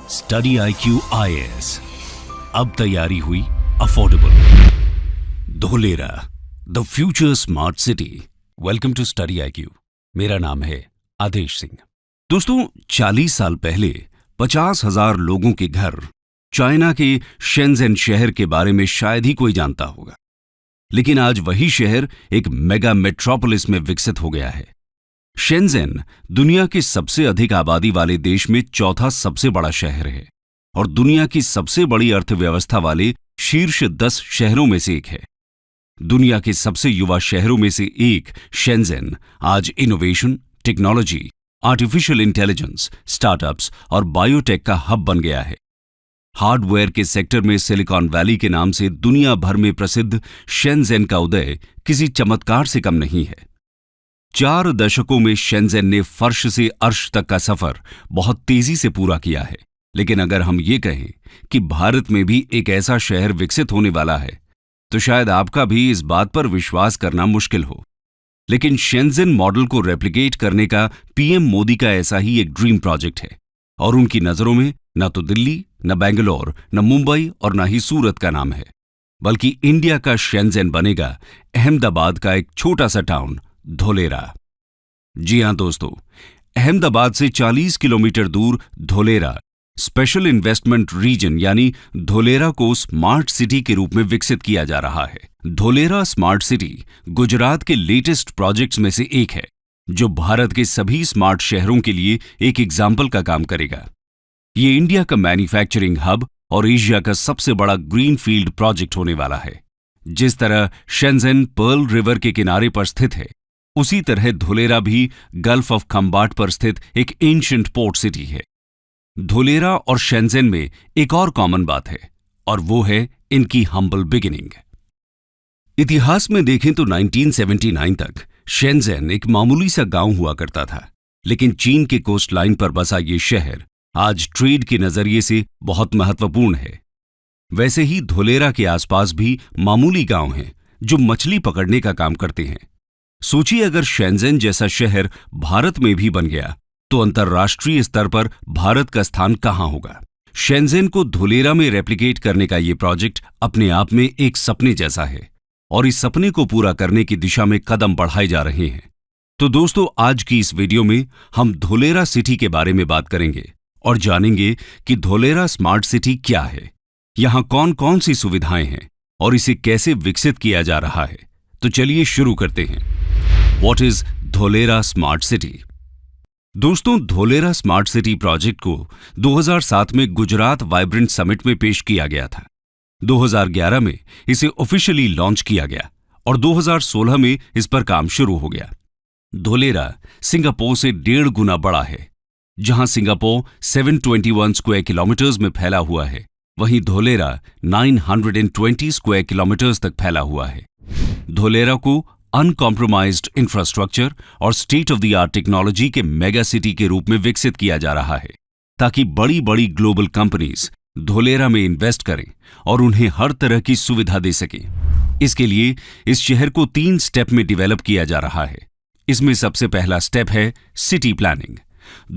Study IQ IAS, अब तैयारी हुई affordable. Dholera, the future smart city. Welcome to study IQ। मेरा नाम है आदेश सिंह। दोस्तों, 40 साल पहले 50,000 लोगों के घर चाइना के शेंज़ेन शहर के बारे में शायद ही कोई जानता होगा, लेकिन आज वही शहर एक मेगा मेट्रोपोलिस में विकसित हो गया है। शेंज़ेन दुनिया के सबसे अधिक आबादी वाले देश में चौथा सबसे बड़ा शहर है और दुनिया की सबसे बड़ी अर्थव्यवस्था वाले शीर्ष 10 शहरों में से एक है। दुनिया के सबसे युवा शहरों में से एक शेंज़ेन आज innovation, technology, artificial intelligence, startups और बायोटेक का हब बन गया है। हार्डवेयर के सेक्टर में सिलिकॉन वैली के नाम से दुनिया भर में प्रसिद्ध शेंज़ेन का उदय किसी चमत्कार से कम नहीं है। 4 दशकों में शेंज़ेन ने फर्श से अर्श तक का सफर बहुत तेजी से पूरा किया है। लेकिन अगर हम ये कहें कि भारत में भी एक ऐसा शहर विकसित होने वाला है, तो शायद आपका भी इस बात पर विश्वास करना मुश्किल हो। लेकिन शेंज़ेन मॉडल को रेप्लिकेट करने का पीएम मोदी का ऐसा ही एक ड्रीम प्रोजेक्ट है और उनकी नजरों में न तो दिल्ली, न बेंगलोर, न मुंबई और न ही सूरत का नाम है, बल्कि इंडिया का शेंज़ेन बनेगा अहमदाबाद का एक छोटा सा टाउन धोलेरा। जी हां दोस्तों, अहमदाबाद से 40 किलोमीटर दूर धोलेरा स्पेशल इन्वेस्टमेंट रीजन यानी धोलेरा को स्मार्ट सिटी के रूप में विकसित किया जा रहा है। धोलेरा स्मार्ट सिटी गुजरात के लेटेस्ट प्रोजेक्ट्स में से एक है, जो भारत के सभी स्मार्ट शहरों के लिए एक एग्जाम्पल का काम करेगा। ये इंडिया का मैन्युफैक्चरिंग हब और एशिया का सबसे बड़ा ग्रीनफील्ड प्रोजेक्ट होने वाला है। जिस तरह शेंज़ेन पर्ल रिवर के किनारे पर स्थित है, उसी तरह धोलेरा भी गल्फ ऑफ खंबाट पर स्थित एक एंशिएंट पोर्ट सिटी है। धोलेरा और शेंज़ेन में एक और कॉमन बात है और वो है इनकी हम्बल बिगिनिंग। इतिहास में देखें तो 1979 तक शेंज़ेन एक मामूली सा गांव हुआ करता था, लेकिन चीन के कोस्ट लाइन पर बसा ये शहर आज ट्रेड के नजरिए से बहुत महत्वपूर्ण है। वैसे ही धोलेरा के आसपास भी मामूली गांव हैं जो मछली पकड़ने का काम करते हैं। सोचिए, अगर शेंज़ेन जैसा शहर भारत में भी बन गया तो अंतर्राष्ट्रीय स्तर पर भारत का स्थान कहां होगा। शेंज़ेन को धोलेरा में रेप्लिकेट करने का यह प्रोजेक्ट अपने आप में एक सपने जैसा है और इस सपने को पूरा करने की दिशा में कदम बढ़ाए जा रहे हैं। तो दोस्तों, आज की इस वीडियो में हम धोलेरा सिटी के बारे में बात करेंगे और जानेंगे कि धोलेरा स्मार्ट सिटी क्या है, यहां कौन कौन सी सुविधाएं हैं और इसे कैसे विकसित किया जा रहा है। तो चलिए शुरू करते हैं। What is Dholera smart city? दोस्तों, धोलेरा स्मार्ट सिटी प्रोजेक्ट को 2007 में गुजरात वाइब्रेंट समिट में पेश किया गया था। 2011 में इसे ऑफिशियली लॉन्च किया गया और 2016 में इस पर काम शुरू हो गया। धोलेरा सिंगापुर से 1.5 गुना बड़ा है। जहां सिंगापुर 721 स्क्वायर किलोमीटर्स में फैला हुआ है, वहीं धोलेरा 920 स्क्वायर किलोमीटर्स तक फैला हुआ है। धोलेरा को अनकॉम्प्रोमाइज्ड इंफ्रास्ट्रक्चर और state of the art technology के मेगा सिटी के रूप में विकसित किया जा रहा है, ताकि बड़ी बड़ी ग्लोबल कंपनीज धोलेरा में इन्वेस्ट करें और उन्हें हर तरह की सुविधा दे सकें। इसके लिए इस शहर को 3 स्टेप में डेवलप किया जा रहा है। इसमें सबसे पहला स्टेप है city planning.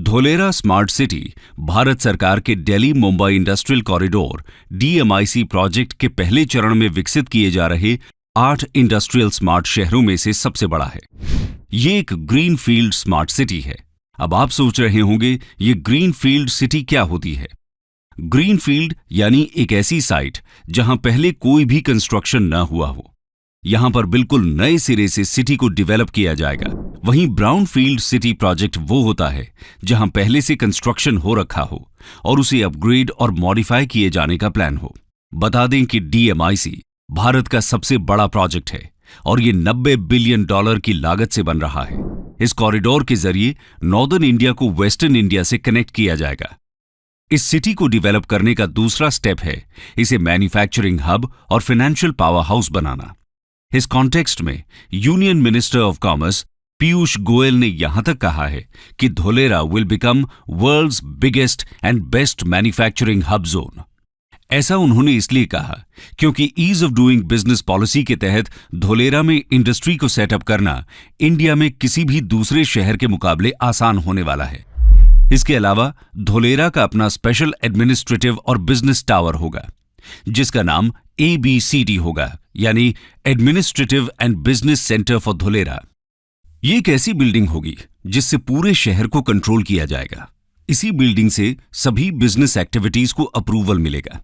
Dholera smart city Bharat सरकार के Delhi Mumbai industrial corridor DMIC project के पहले चरण में विकसित किए जा रहे 8 इंडस्ट्रियल स्मार्ट शहरों में से सबसे बड़ा है। ये एक ग्रीनफील्ड स्मार्ट सिटी है। अब आप सोच रहे होंगे, ये ग्रीनफील्ड सिटी क्या होती है? ग्रीनफील्ड यानी एक ऐसी साइट जहां पहले कोई भी कंस्ट्रक्शन न हुआ हो। यहां पर बिल्कुल नए सिरे से सिटी को डेवलप किया जाएगा। वहीं ब्राउनफील्ड सिटी प्रोजेक्ट वो होता है जहां पहले से कंस्ट्रक्शन हो रखा हो और उसे अपग्रेड और मॉडिफाई किए जाने का प्लान हो। बता दें कि DMIC भारत का सबसे बड़ा प्रोजेक्ट है और ये $90 बिलियन की लागत से बन रहा है। इस कॉरिडोर के जरिए नॉर्दर्न इंडिया को वेस्टर्न इंडिया से कनेक्ट किया जाएगा। इस सिटी को डेवलप करने का दूसरा स्टेप है इसे मैन्युफैक्चरिंग हब और फाइनेंशियल पावर हाउस बनाना। इस कॉन्टेक्स्ट में union minister of commerce Piyush Goyal ने यहां तक कहा है कि Dholera will become world's biggest and best manufacturing hub zone. ऐसा उन्होंने इसलिए कहा क्योंकि ease of doing business policy के तहत धोलेरा में इंडस्ट्री को सेटअप करना इंडिया में किसी भी दूसरे शहर के मुकाबले आसान होने वाला है। इसके अलावा धोलेरा का अपना स्पेशल एडमिनिस्ट्रेटिव और बिजनेस टावर होगा, जिसका नाम ABCD होगा, यानी administrative and business centre for Dholera. ये एक ऐसी बिल्डिंग होगी जिससे पूरे शहर को कंट्रोल किया जाएगा। इसी बिल्डिंग से सभी बिजनेस एक्टिविटीज को अप्रूवल मिलेगा।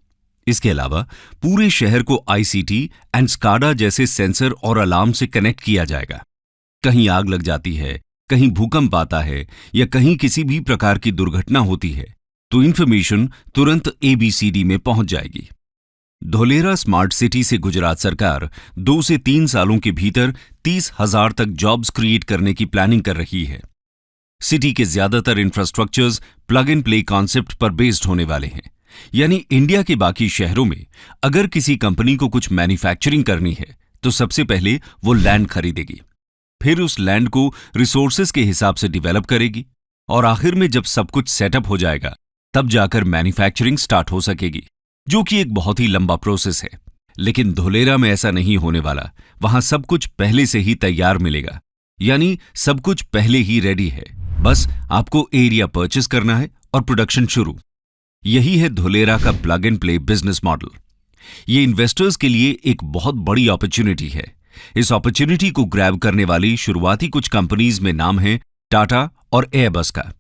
इसके अलावा पूरे शहर को ICT एंड स्काडा जैसे सेंसर और अलार्म से कनेक्ट किया जाएगा। कहीं आग लग जाती है, कहीं भूकंप आता है या कहीं किसी भी प्रकार की दुर्घटना होती है तो इंफॉर्मेशन तुरंत ABCD में पहुंच जाएगी। धोलेरा स्मार्ट सिटी से गुजरात सरकार 2 से 3 सालों के भीतर 30,000 तक जॉब्स क्रिएट करने की प्लानिंग कर रही है। सिटी के ज्यादातर infrastructures plug and play concept पर बेस्ड होने वाले हैं, यानी इंडिया के बाकी शहरों में अगर किसी कंपनी को कुछ मैन्युफैक्चरिंग करनी है तो सबसे पहले वो लैंड खरीदेगी, फिर उस लैंड को रिसोर्सेज के हिसाब से डेवलप करेगी और आखिर में जब सब कुछ सेटअप हो जाएगा तब जाकर मैन्युफैक्चरिंग स्टार्ट हो सकेगी, जो कि एक बहुत ही लंबा प्रोसेस है। लेकिन धोलेरा में ऐसा नहीं होने वाला। वहां सब कुछ पहले से ही तैयार मिलेगा, यानी सब कुछ पहले ही रेडी है, बस आपको एरिया परचेस करना है और प्रोडक्शन शुरू। यही है धोलेरा का plug and play business model. ये इन्वेस्टर्स के लिए एक बहुत बड़ी अपॉर्चुनिटी है। इस अपॉर्चुनिटी को ग्रैब करने वाली शुरुआती कुछ कंपनीज में नाम है टाटा और एयरबस का,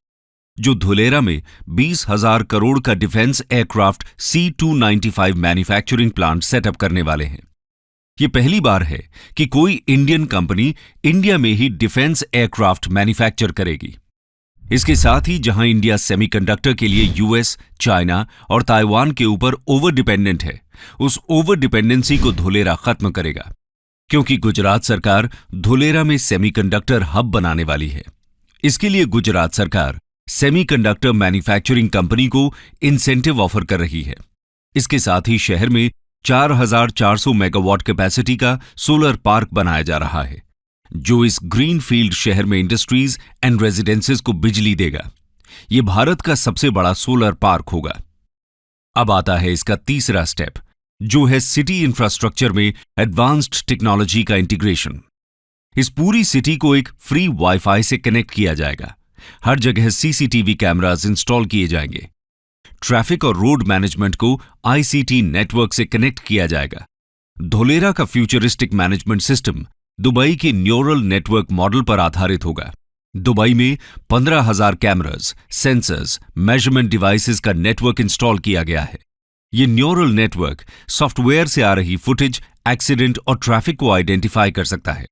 जो धोलेरा में 20,000 करोड़ का defence aircraft C-295 manufacturing plant setup करने वाले हैं। ये पहली बार है कि कोई इंडियन कंपनी इंडिया में ही डिफेंस एयरक्राफ्ट मैन्युफैक्चर करेगी। इसके साथ ही जहां इंडिया सेमीकंडक्टर के लिए US, चाइना और ताइवान के ऊपर ओवर डिपेंडेंट है, उस ओवर डिपेंडेंसी को धोलेरा खत्म करेगा, क्योंकि गुजरात सरकार धोलेरा में सेमीकंडक्टर हब बनाने वाली है। इसके लिए गुजरात सरकार सेमीकंडक्टर मैन्युफैक्चरिंग कंपनी को इंसेंटिव ऑफर कर रही है। इसके साथ ही शहर में 4,400 मेगावाट कैपेसिटी का सोलर पार्क बनाया जा रहा है, जो इस ग्रीन फील्ड शहर में इंडस्ट्रीज एंड रेजिडेंसेस को बिजली देगा। ये भारत का सबसे बड़ा सोलर पार्क होगा। अब आता है इसका तीसरा स्टेप, जो है सिटी इंफ्रास्ट्रक्चर में एडवांस्ड टेक्नोलॉजी का इंटीग्रेशन। इस पूरी सिटी को एक फ्री वाईफाई से कनेक्ट किया जाएगा। हर जगह CCTV कैमरास इंस्टॉल किए जाएंगे। ट्रैफिक और रोड मैनेजमेंट को ICT नेटवर्क से कनेक्ट किया जाएगा। धोलेरा का फ्यूचरिस्टिक मैनेजमेंट सिस्टम दुबई के न्यूरल नेटवर्क मॉडल पर आधारित होगा। दुबई में 15,000 कैमरास, सेंसर्स, मेजरमेंट डिवाइसेस का नेटवर्क इंस्टॉल किया गया है। ये न्यूरल नेटवर्क सॉफ्टवेयर से आ रही फुटेज, एक्सीडेंट और ट्रैफिक को आइडेंटिफाई कर सकता है।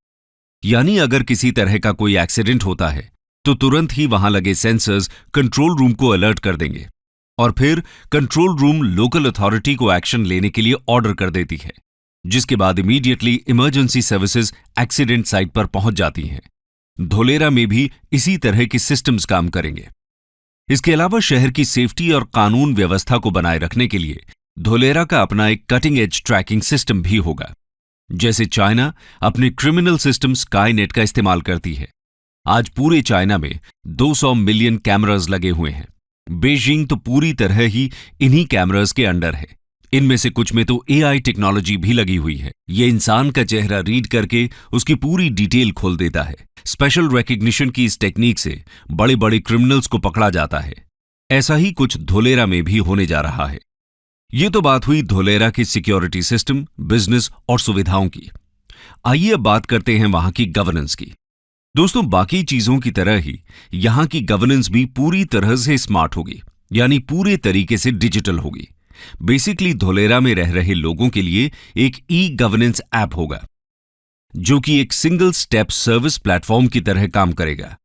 यानी अगर किसी तरह का कोई एक्सीडेंट होता है तो तुरंत ही वहां लगे सेंसर्स कंट्रोल रूम को अलर्ट कर देंगे और फिर कंट्रोल रूम लोकल अथॉरिटी को एक्शन लेने के लिए ऑर्डर कर देती है, जिसके बाद immediately emergency services accident site पर पहुंच जाती हैं। धोलेरा में भी इसी तरह के सिस्टम्स काम करेंगे। इसके अलावा शहर की सेफ्टी और कानून व्यवस्था को बनाए रखने के लिए धोलेरा का अपना एक कटिंग एज ट्रैकिंग सिस्टम भी होगा। जैसे चाइना अपने क्रिमिनल सिस्टम स्काईनेट का इस्तेमाल करती है। आज पूरे चाइना में 200 मिलियन कैमरास लगे हुए हैं। बीजिंग तो पूरी तरह ही इन्हीं कैमरास के अंडर है। इनमें से कुछ में तो AI टेक्नोलॉजी भी लगी हुई है। ये इंसान का चेहरा रीड करके उसकी पूरी डिटेल खोल देता है। स्पेशल रिकग्निशन की इस टेक्निक से बड़े बड़े क्रिमिनल्स को पकड़ा जाता है। ऐसा ही कुछ धोलेरा में भी होने जा रहा है। ये तो बात हुई धोलेरा की सिक्योरिटी सिस्टम, बिजनेस और सुविधाओं की। आइए अब बात करते हैं वहां की गवर्नेंस की। दोस्तों, बाकी चीजों की तरह ही यहां की गवर्नेंस भी पूरी तरह से स्मार्ट होगी, यानी पूरे तरीके से डिजिटल होगी। बेसिकली धोलेरा में रह रहे लोगों के लिए एक ई-गवर्नेंस ऐप होगा, जो कि एक सिंगल स्टेप सर्विस प्लेटफॉर्म की तरह काम करेगा।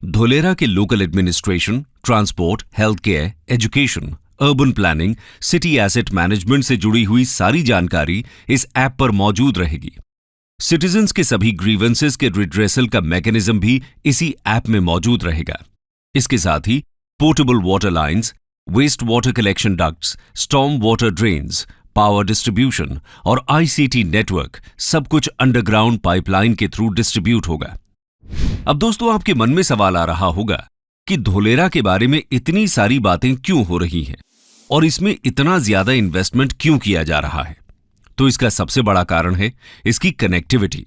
धोलेरा के local administration, transport, health care, education, urban planning, city asset management से जुड़ी हुई सारी जानकारी इस ऐप पर मौजूद रहेगी। सिटीजन्स के सभी ग्रीवेंसेस के रिड्रेसल का मैकेनिज्म भी इसी ऐप में मौजूद रहेगा। इसके साथ ही portable water lines, waste water collection ducts, storm water drains, power distribution और ICT नेटवर्क सब कुछ अंडरग्राउंड पाइपलाइन के थ्रू डिस्ट्रीब्यूट होगा। अब दोस्तों, आपके मन में सवाल आ रहा होगा कि धोलेरा के बारे में इतनी सारी बातें क्यों हो रही हैं और इसमें इतना ज्यादा इन्वेस्टमेंट क्यों किया जा रहा है। तो इसका सबसे बड़ा कारण है इसकी कनेक्टिविटी।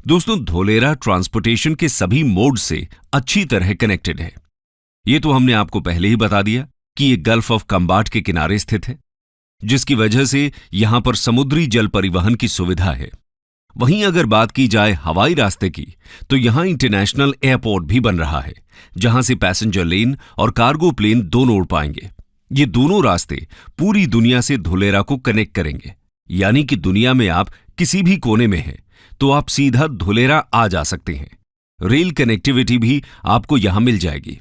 दोस्तों, धोलेरा ट्रांसपोर्टेशन के सभी मोड से अच्छी तरह कनेक्टेड है। ये तो हमने आपको पहले ही बता दिया कि ये गल्फ ऑफ कम्बाट के किनारे स्थित है, जिसकी वजह से यहां पर समुद्री जल परिवहन की सुविधा है। वहीं अगर बात की जाए हवाई रास्ते की, तो यहां इंटरनेशनल एयरपोर्ट भी बन रहा है, जहां से पैसेंजर लेन और कार्गो प्लेन दोनों उड़ पाएंगे। ये दोनों रास्ते पूरी दुनिया से धुलेरा को कनेक्ट करेंगे, यानी कि दुनिया में आप किसी भी कोने में हैं तो आप सीधा धुलेरा आ जा सकते हैं। रेल कनेक्टिविटी भी आपको यहां मिल जाएगी।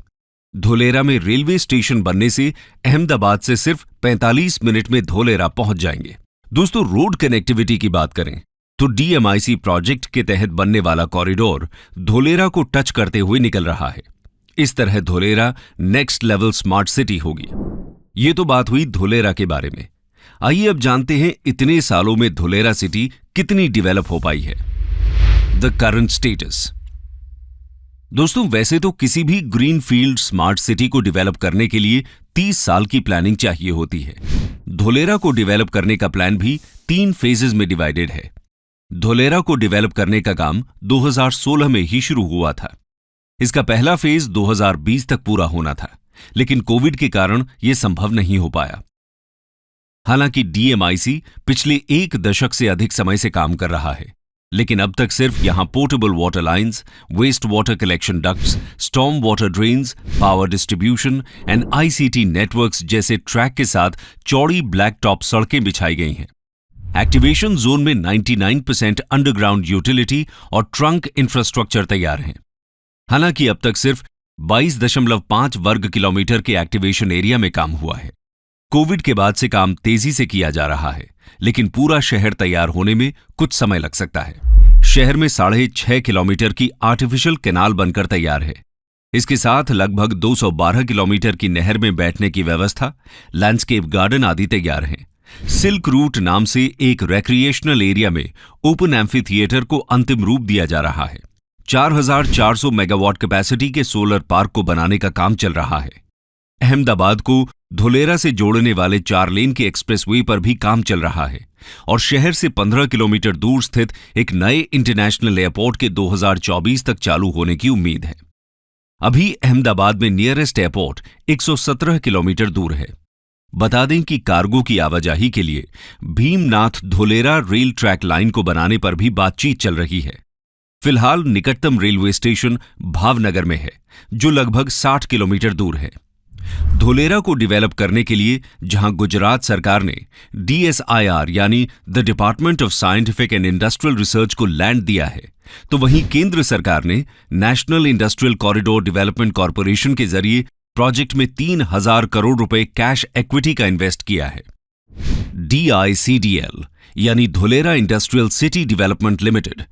धुलेरा में रेलवे स्टेशन बनने से अहमदाबाद से सिर्फ 45 मिनट में धुलेरा पहुंच जाएंगे। दोस्तों, रोड कनेक्टिविटी की बात करें तो DMIC प्रोजेक्ट के तहत बनने वाला कॉरिडोर धुलेरा को टच करते हुए निकल रहा है। इस तरह Dholera next level smart city होगी। ये तो बात हुई धुलेरा के बारे में। आइए अब जानते हैं इतने सालों में धुलेरा सिटी कितनी डेवलप हो पाई है। The current status. दोस्तों, वैसे तो किसी भी ग्रीनफील्ड स्मार्ट सिटी को डेवलप करने के लिए 30 साल की प्लानिंग चाहिए होती है। धुलेरा को डेवलप करने का प्लान भी 3 फेजेस में डिवाइडेड है। धुलेरा को डेवलप करने का काम 2016 में ही शुरू हुआ था। इसका पहला फेज 2020 तक पूरा होना था, लेकिन कोविड के कारण यह संभव नहीं हो पाया। हालांकि DMIC पिछले 1 दशक से अधिक समय से काम कर रहा है, लेकिन अब तक सिर्फ यहां portable water lines, waste water collection ducts, storm water drains, power distribution and ICT networks जैसे ट्रैक के साथ चौड़ी ब्लैक टॉप सड़कें बिछाई गई हैं। एक्टिवेशन जोन में 99% अंडरग्राउंड यूटिलिटी और ट्रंक इंफ्रास्ट्रक्चर तैयार हैं। हालांकि अब तक सिर्फ 22.5 वर्ग किलोमीटर के एक्टिवेशन एरिया में काम हुआ है। कोविड के बाद से काम तेजी से किया जा रहा है, लेकिन पूरा शहर तैयार होने में कुछ समय लग सकता है। शहर में 6.5 किलोमीटर की आर्टिफिशियल कैनाल बनकर तैयार है। इसके साथ लगभग 212 किलोमीटर की नहर में बैठने की व्यवस्था, लैंडस्केप गार्डन आदि तैयार हैं। सिल्क रूट नाम से एक रिक्रिएशनल एरिया में ओपन एम्फी थिएटर को अंतिम रूप दिया जा रहा है। 4400 मेगावाट कैपेसिटी के सोलर पार्क को बनाने का काम चल रहा है। अहमदाबाद को धुलेरा से जोड़ने वाले 4 लेन के एक्सप्रेसवे पर भी काम चल रहा है और शहर से 15 किलोमीटर दूर स्थित एक नए इंटरनेशनल एयरपोर्ट के 2024 तक चालू होने की उम्मीद है। अभी अहमदाबाद में नियरेस्ट एयरपोर्ट 117 किलोमीटर दूर है। बता दें कि कार्गो की आवाजाही के लिए Bhimnath Dholera rail track line को बनाने पर भी बातचीत चल रही है। फिलहाल निकटतम रेलवे स्टेशन भावनगर में है, जो लगभग 60 किलोमीटर दूर है। धुलेरा को डेवलप करने के लिए जहां गुजरात सरकार ने DSIR यानी the department of scientific and industrial research को लैंड दिया है, तो वहीं केंद्र सरकार ने national industrial corridor development corporation के जरिए प्रोजेक्ट में 3000 करोड़ रुपए कैश इक्विटी का इन्वेस्ट किया है। DICDL यानी Dholera industrial city development limited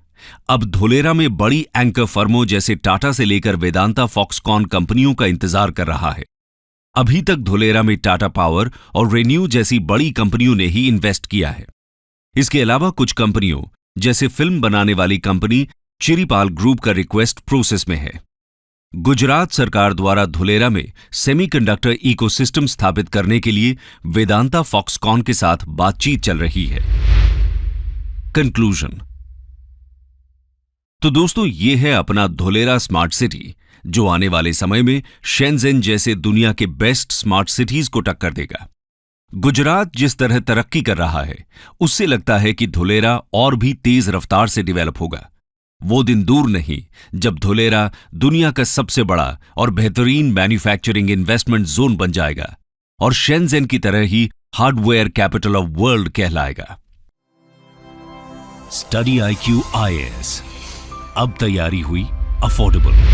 अब धुलेरा में बड़ी एंकर फर्मों जैसे टाटा से लेकर वेदांता, फॉक्सकॉन कंपनियों का इंतजार कर रहा है। अभी तक धुलेरा में टाटा पावर और रेन्यू जैसी बड़ी कंपनियों ने ही इन्वेस्ट किया है। इसके अलावा कुछ कंपनियों जैसे फिल्म बनाने वाली कंपनी चिरीपाल ग्रुप का रिक्वेस्ट प्रोसेस में है। गुजरात सरकार द्वारा धुलेरा में सेमीकंडक्टर इकोसिस्टम स्थापित करने के लिए वेदांता, फॉक्सकॉन के साथ बातचीत चल रही है। कंक्लूजन। तो दोस्तों, ये है अपना धुलेरा स्मार्ट सिटी, जो आने वाले समय में शेंजेन जैसे दुनिया के बेस्ट स्मार्ट सिटीज को टक्कर देगा। गुजरात जिस तरह तरक्की कर रहा है, उससे लगता है कि धुलेरा और भी तेज रफ्तार से डेवलप होगा। वो दिन दूर नहीं जब धुलेरा दुनिया का सबसे बड़ा और बेहतरीन मैन्युफैक्चरिंग इन्वेस्टमेंट जोन बन जाएगा और शेंजेन की तरह ही हार्डवेयर कैपिटल ऑफ वर्ल्ड कहलाएगा। स्टडी IQ IAS, अब तैयारी हुई अफोर्डेबल।